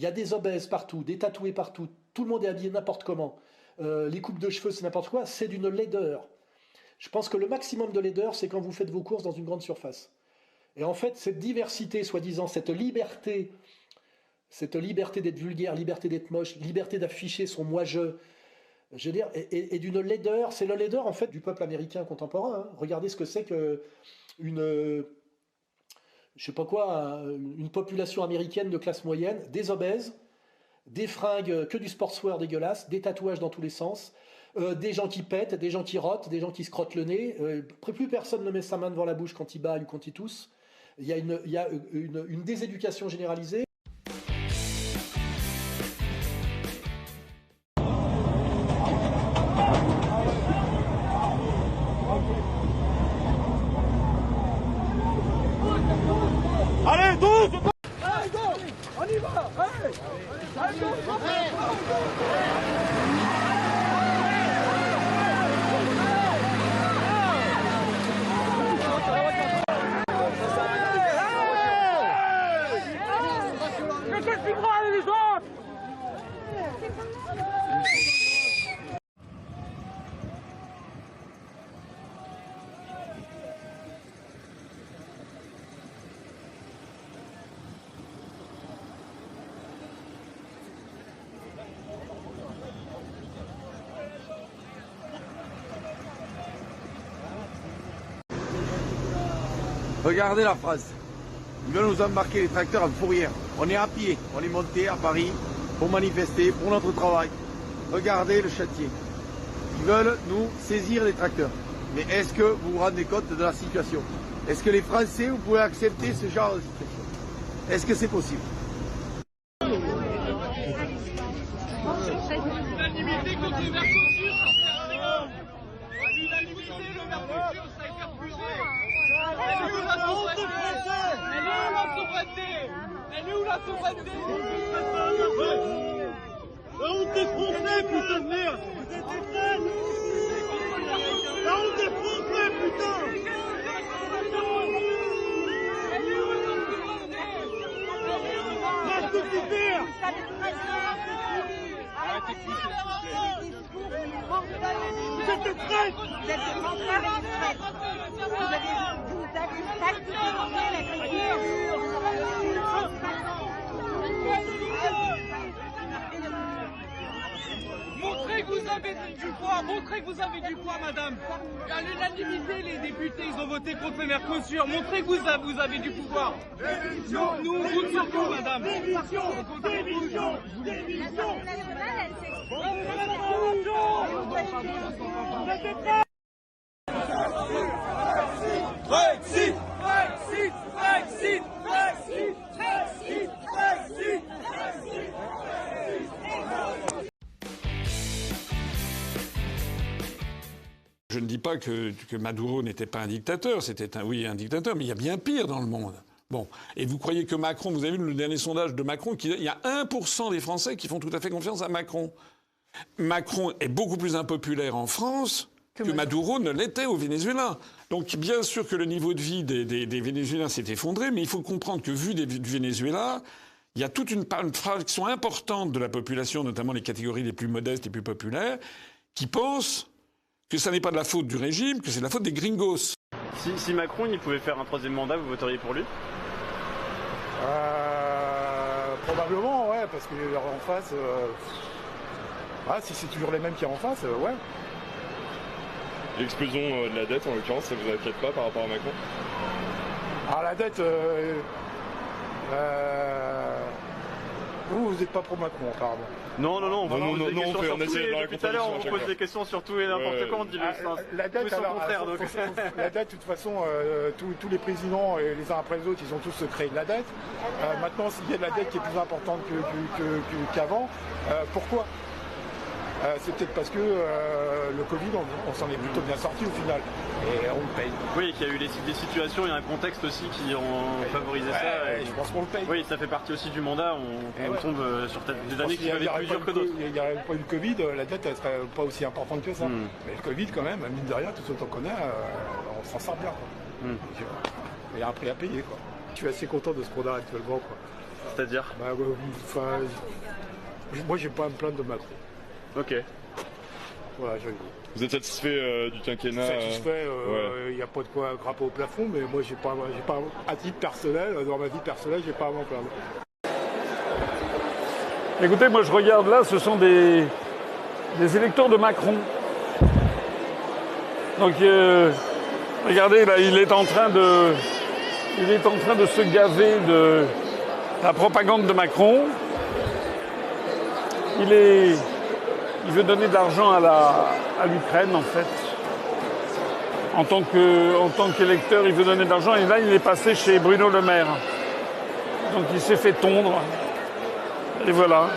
Il y a des obèses partout, des tatoués partout, tout le monde est habillé n'importe comment. Les coupes de cheveux, c'est n'importe quoi, c'est d'une laideur. Je pense que le maximum de laideur, c'est quand vous faites vos courses dans une grande surface. Et en fait, cette diversité, soi-disant, cette liberté d'être vulgaire, liberté d'être moche, liberté d'afficher son je veux dire, et d'une laideur, c'est la laideur en fait du peuple américain contemporain. Hein. Regardez ce que c'est que je sais pas quoi, une population américaine de classe moyenne, des obèses, des fringues, que du sportswear dégueulasse, des tatouages dans tous les sens, des gens qui pètent, des gens qui rotent, des gens qui se crottent le nez. Plus personne ne met sa main devant la bouche quand il baille ou quand il tousse. Il y a une déséducation généralisée. Allez, 12! Allez, go! On y va! Allez! Allez, go! Regardez la phrase. Ils veulent nous embarquer les tracteurs en fourrière. On est à pied, on est monté à Paris pour manifester pour notre travail. Regardez le Châtier. Ils veulent nous saisir les tracteurs. Mais est-ce que vous vous rendez compte de la situation? Est-ce que les Français, vous pouvez accepter ce genre de situation? Est-ce que c'est possible? L'unanimité contre le Mercosur, l'unanimité, le Mercosur, ça a été refusé. Elle est où la souveraineté? Elle est où la souveraineté? La honte des Français, putain de merde! La honte des Français, putain! Marche de l'hiver! Vous êtes des traîtres! Vous êtes des menteurs et des traîtres. Vous avez facturisé Montrez que vous avez du poids, montrez que vous avez du poids, madame. À l'unanimité, les députés, ils ont voté contre le Mercosur. Montrez que vous avez du pouvoir. Nous, on vote sur vous, madame. Démission! Démission! Démission! Brexit! Brexit! Brexit! Brexit! Brexit! Brexit! Je ne dis pas que Maduro n'était pas un dictateur, c'était un dictateur, mais il y a bien pire dans le monde. Bon. Et vous croyez que Macron, vous avez vu le dernier sondage de Macron, il y a 1% des Français qui font tout à fait confiance à Macron. Macron est beaucoup plus impopulaire en France que Maduro ne l'était au Venezuela. Donc bien sûr que le niveau de vie des Vénézuéliens s'est effondré, mais il faut comprendre que vu du Venezuela, il y a toute une fraction importante de la population, notamment les catégories les plus modestes, les plus populaires, qui pensent que ça n'est pas de la faute du régime, que c'est de la faute des gringos. Si Macron il pouvait faire un troisième mandat, vous voteriez pour lui? Probablement, ouais, parce que en face, si c'est toujours les mêmes qui sont en face, ouais. L'explosion de la dette, en l'occurrence, ça vous inquiète pas par rapport à Macron? Alors la dette, vous n'êtes pas pro Macron, apparemment. Non, on essaie de la depuis tout à l'heure, on vous pose des questions sur tout et n'importe quoi, on dit la dette, tout son contraire. Donc. La dette, de toute façon, tous les présidents, les uns après les autres, ils ont tous créé de la dette. Maintenant, s'il y a de la dette qui est plus importante qu'avant, pourquoi? C'est peut-être parce que le Covid, on s'en est plutôt bien sorti au final. Et on le paye. Oui, qu'il y a eu des situations, il y a un contexte aussi qui ont favorisé ça. Et je pense qu'on le paye. Oui, ça fait partie aussi du mandat. On tombe sur des années qui peuvent être plus dures que d'autres. Il n'y aurait pas eu le Covid, la dette ne serait pas aussi importante que ça. Mais le Covid, quand même, mine de rien, tout ce qu'on connaît, on s'en sort bien. Il y a un prix à payer, quoi. Je suis assez content de ce qu'on a actuellement, quoi. C'est-à-dire moi, j'ai pas à me plaindre de Macron. Ok. Voilà, je le dis. Vous êtes satisfait du quinquennat Satisfait, ouais. il n'y a pas de quoi grapper au plafond, mais moi, j'ai pas, à titre personnel, dans ma vie personnelle, j'ai pas à m'en plaindre. Écoutez, moi je regarde là, ce sont des électeurs de Macron. Donc regardez là, il est en train de se gaver de la propagande de Macron. Il veut donner de l'argent à l'Ukraine en fait. En tant qu'électeur, il veut donner de l'argent et là il est passé chez Bruno Le Maire. Donc il s'est fait tondre. Et voilà.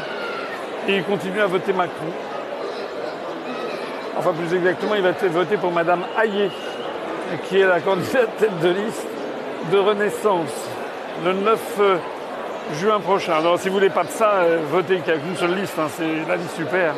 Et il continue à voter Macron. Enfin, plus exactement, il va voter pour Madame Hayet, qui est la candidate tête de liste de Renaissance, le 9 juin prochain. Alors, si vous voulez pas de ça, votez qu'il n'y a qu'une seule liste, hein, c'est la liste super.